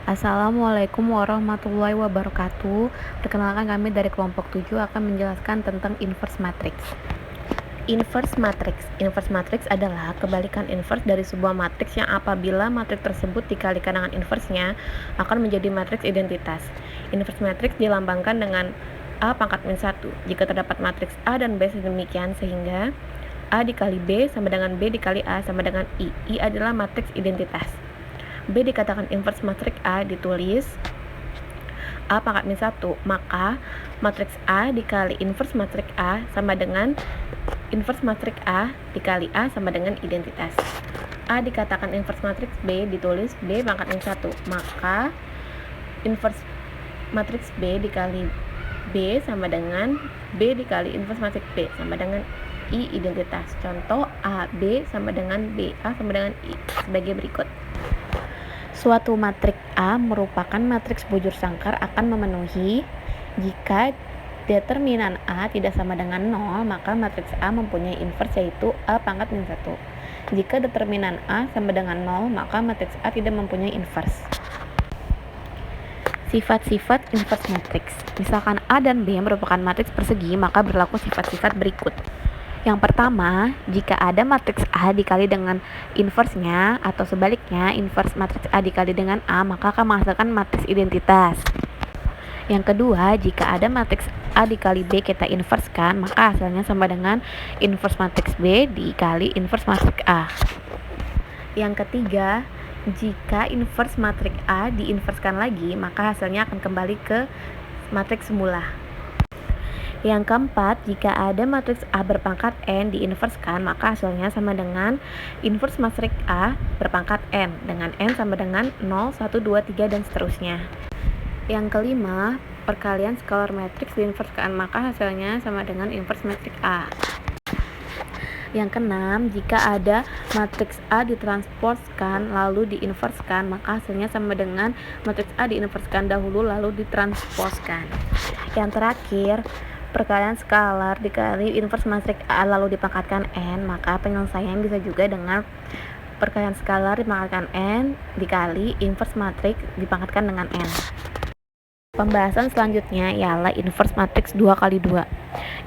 Assalamualaikum warahmatullahi wabarakatuh. Perkenalkan, kami dari kelompok 7 akan menjelaskan tentang inverse matrix. Inverse matrix adalah kebalikan inverse dari sebuah matriks yang apabila matriks tersebut dikalikan dengan inversenya akan menjadi matriks identitas. Inverse matrix dilambangkan dengan A pangkat min 1 jika terdapat matriks A dan B sedemikian sehingga A dikali B sama dengan B dikali A sama dengan I. I adalah matriks identitas. B dikatakan inverse matriks A ditulis A pangkat min 1, maka matriks A dikali inverse matriks A sama dengan inverse matriks A dikali A sama dengan identitas. A dikatakan inverse matriks B ditulis B pangkat min 1, maka inverse matriks B dikali B sama dengan B dikali inverse matriks B sama dengan I identitas. Contoh A, B sama dengan B, A sama dengan I sebagai berikut. Suatu matriks A merupakan matriks bujur sangkar akan memenuhi jika determinan A tidak sama dengan 0, maka matriks A mempunyai inverse yaitu A pangkat min 1. Jika determinan A sama dengan 0, maka matriks A tidak mempunyai inverse. Sifat-sifat inverse matrix. Misalkan A dan B merupakan matriks persegi, maka berlaku sifat-sifat berikut. Yang pertama, jika ada matriks A dikali dengan inversenya atau sebaliknya inverse matriks A dikali dengan A, maka akan menghasilkan matriks identitas. Yang kedua, jika ada matriks A dikali B kita inverskan, maka hasilnya sama dengan inverse matriks B dikali inverse matriks A. Yang ketiga, jika inverse matriks A diinverskan lagi, maka hasilnya akan kembali ke matriks semula. Yang keempat, jika ada matriks A berpangkat n diinverskan, maka hasilnya sama dengan inverse matriks A berpangkat n dengan n sama dengan 0, 1, 2, 3 dan seterusnya. Yang kelima, perkalian skalar matriks diinverskan, maka hasilnya sama dengan inverse matriks A. Yang keenam, jika ada matriks A ditransposkan lalu diinverskan, maka hasilnya sama dengan matriks A diinverskan dahulu lalu ditransposkan. Yang terakhir, perkalian skalar dikali inverse matriks A lalu dipangkatkan n, maka penyelesaian bisa juga dengan perkalian skalar dipangkatkan n dikali inverse matriks dipangkatkan dengan n. Pembahasan selanjutnya ialah inverse matriks 2 kali 2.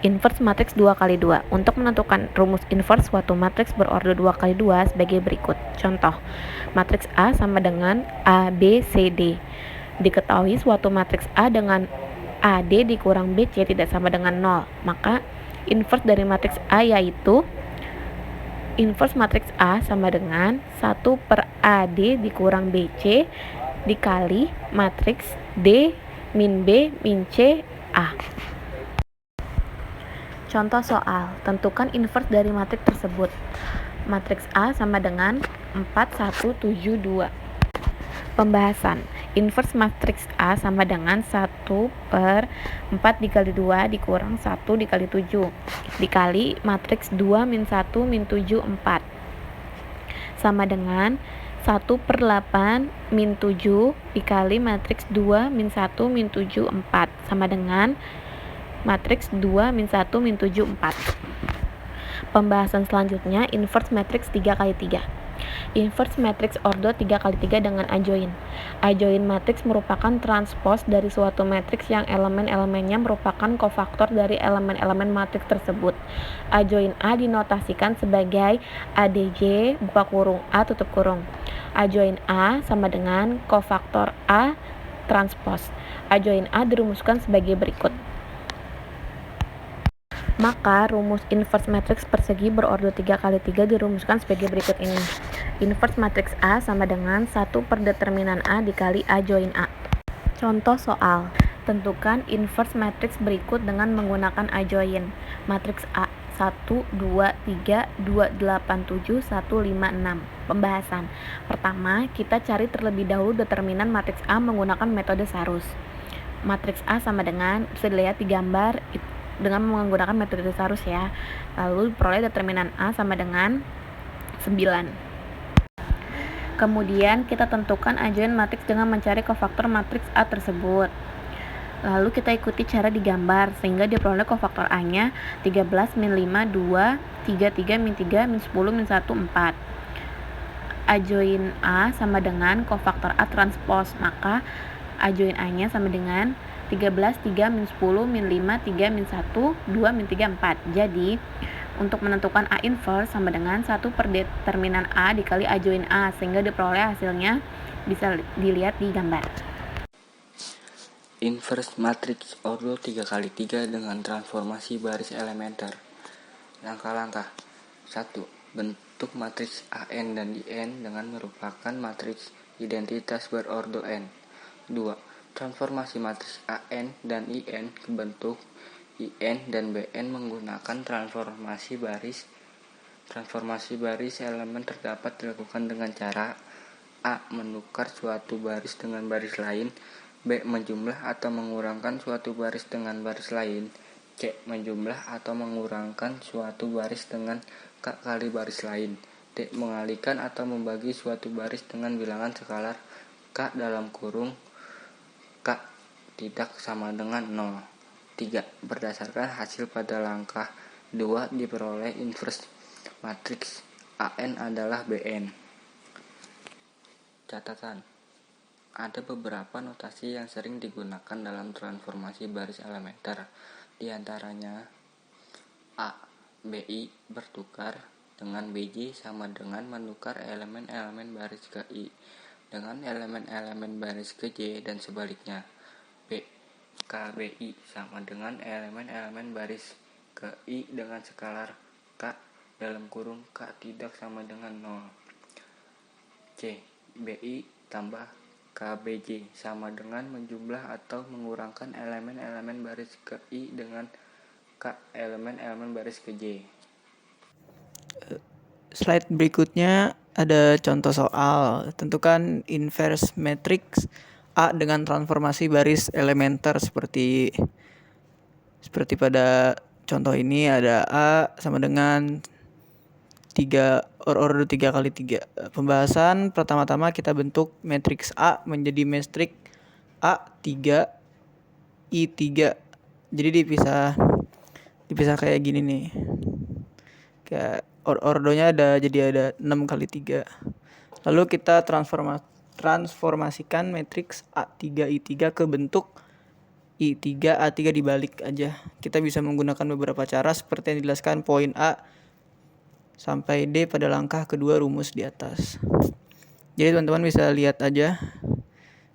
Inverse matriks 2 kali 2. Untuk menentukan rumus inverse suatu matriks berorder 2 kali 2 sebagai berikut. Contoh, matriks A sama dengan A, B, C, D. Diketahui suatu matriks A dengan AD dikurang BC tidak sama dengan 0, maka inverse dari matriks A yaitu inverse matriks A sama dengan 1 per AD dikurang BC dikali matriks D min B min C A. Contoh soal, tentukan inverse dari matriks tersebut. Matriks A sama dengan 4, 1, 7, 2. Pembahasan, inverse matriks A sama dengan 1 per 4 dikali 2 dikurang 1 dikali 7 dikali matriks 2 min 1 min 7, 4 sama dengan 1 per 8 min 7 dikali matriks 2 min 1 min 7, 4 sama dengan matriks 2 min 1 min 7, 4. Pembahasan selanjutnya, inverse matriks 3 kali 3. Inverse matriks order 3 kali 3 dengan adjoin. Adjoin matriks merupakan transpose dari suatu matriks yang elemen-elemennya merupakan kofaktor dari elemen-elemen matriks tersebut. Adjoin A dinotasikan sebagai ADJ buka kurung A tutup kurung. Adjoin A sama dengan kofaktor A transpose. Adjoin A dirumuskan sebagai berikut. Maka rumus inverse matriks persegi berorder 3 kali 3 dirumuskan sebagai berikut ini. Inverse matriks A sama dengan 1 per determinan A dikali A join A. Contoh soal, tentukan inverse matriks berikut dengan menggunakan adjoin. Matriks A 1, 2, 3, 2, 8, 7, 1, 5, 6. Pembahasan. Pertama, kita cari terlebih dahulu determinan matriks A menggunakan metode Sarus. Matriks A sama dengan, bisa dilihat di gambar dengan menggunakan metode Sarus ya. Lalu peroleh determinan A sama dengan 9. Kemudian kita tentukan adjoin matriks dengan mencari kofaktor matriks A tersebut. Lalu kita ikuti cara digambar sehingga diperoleh kofaktor A-nya 13 min 5 2, 3 min 3 min 10 min 1 4. A join A sama dengan kofaktor A transpose, maka A join A-nya sama dengan 13, 3, min 10, min 5, 3, min 1, 2, min 3, 4. Jadi, untuk menentukan A inverse sama dengan 1 per determinan A dikali A join A, sehingga diperoleh hasilnya bisa dilihat di gambar. Inverse matrix ordo 3x3 dengan transformasi baris elementer. Langkah-langkah. 1. Bentuk matriks AN dan IN dengan merupakan matriks identitas berordo n. 2. Transformasi matriks AN dan IN ke bentuk IN dan BN menggunakan transformasi baris. Transformasi baris elemen terdapat dilakukan dengan cara A. Menukar suatu baris dengan baris lain, B. Menjumlah atau mengurangkan suatu baris dengan baris lain, C. Menjumlah atau mengurangkan suatu baris dengan K kali baris lain, D. Mengalihkan atau membagi suatu baris dengan bilangan skalar K dalam kurung K tidak sama dengan 0. 3. Berdasarkan hasil pada langkah 2 diperoleh inverse matriks AN adalah BN. Catatan. Ada beberapa notasi yang sering digunakan dalam transformasi baris elementer. Di antaranya A. BI bertukar dengan BJ sama dengan menukar elemen-elemen baris ke I dengan elemen-elemen baris ke J dan sebaliknya. B. KBI sama dengan elemen-elemen baris ke I dengan skalar K dalam kurung K tidak sama dengan 0. C. BI tambah KBJ sama dengan menjumlah atau mengurangkan elemen-elemen baris ke I dengan K elemen-elemen baris ke J. Slide berikutnya ada contoh soal. Tentukan inverse matrix A dengan transformasi baris elementer seperti pada contoh ini ada A sama dengan 3 ordo 3x3. Pembahasan pertama-tama kita bentuk matriks A menjadi matriks A3 I3. Jadi dipisah kayak gini nih. Kayak ordonya jadi ada 6x3. Lalu kita transformasikan matriks A3 I3 ke bentuk I3 A3 dibalik aja. Kita bisa menggunakan beberapa cara seperti yang dijelaskan poin A sampai D pada langkah kedua rumus di atas. Jadi teman-teman bisa lihat aja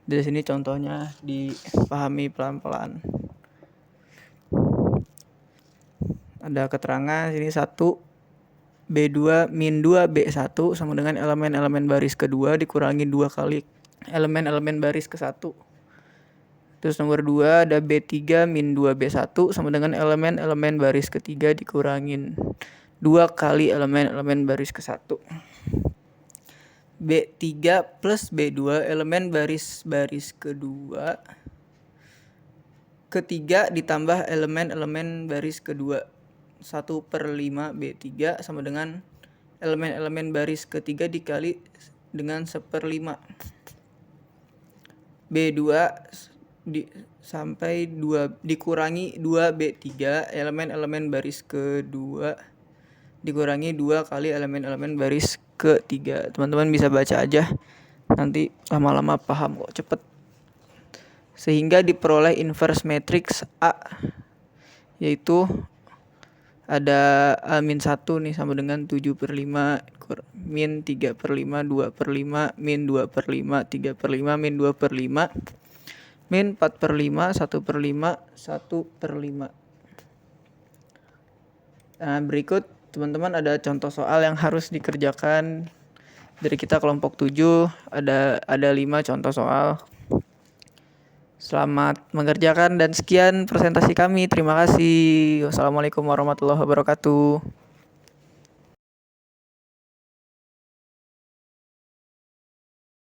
dari sini, contohnya dipahami pelan-pelan. Ada keterangan sini 1 B2 min 2 B1 sama dengan elemen-elemen baris kedua dikurangi 2 kali elemen-elemen baris ke 1. Terus nomor 2 ada B3 min 2 B1 sama dengan elemen-elemen baris ketiga dikurangin 2 kali elemen-elemen baris ke 1. B3 plus B2 elemen baris kedua ketiga ditambah elemen-elemen baris kedua 1/5 B3 sama dengan elemen-elemen baris ketiga dikali dengan 1/5 B2 sampai 2 dikurangi 2 B3 elemen-elemen baris kedua dikurangi 2 kali elemen-elemen baris ketiga. Teman-teman bisa baca aja, nanti lama-lama paham kok, cepet. Sehingga diperoleh inverse matrix A, yaitu ada A-1 nih sama dengan 7/5 min 3/5 2/5 min 2/5 3/5 min 2/5 min 4/5 1/5 1/5. Nah, berikut teman-teman ada contoh soal yang harus dikerjakan dari kita kelompok 7. Ada 5 contoh soal. Selamat mengerjakan dan sekian presentasi kami. Terima kasih. Wassalamualaikum warahmatullahi wabarakatuh.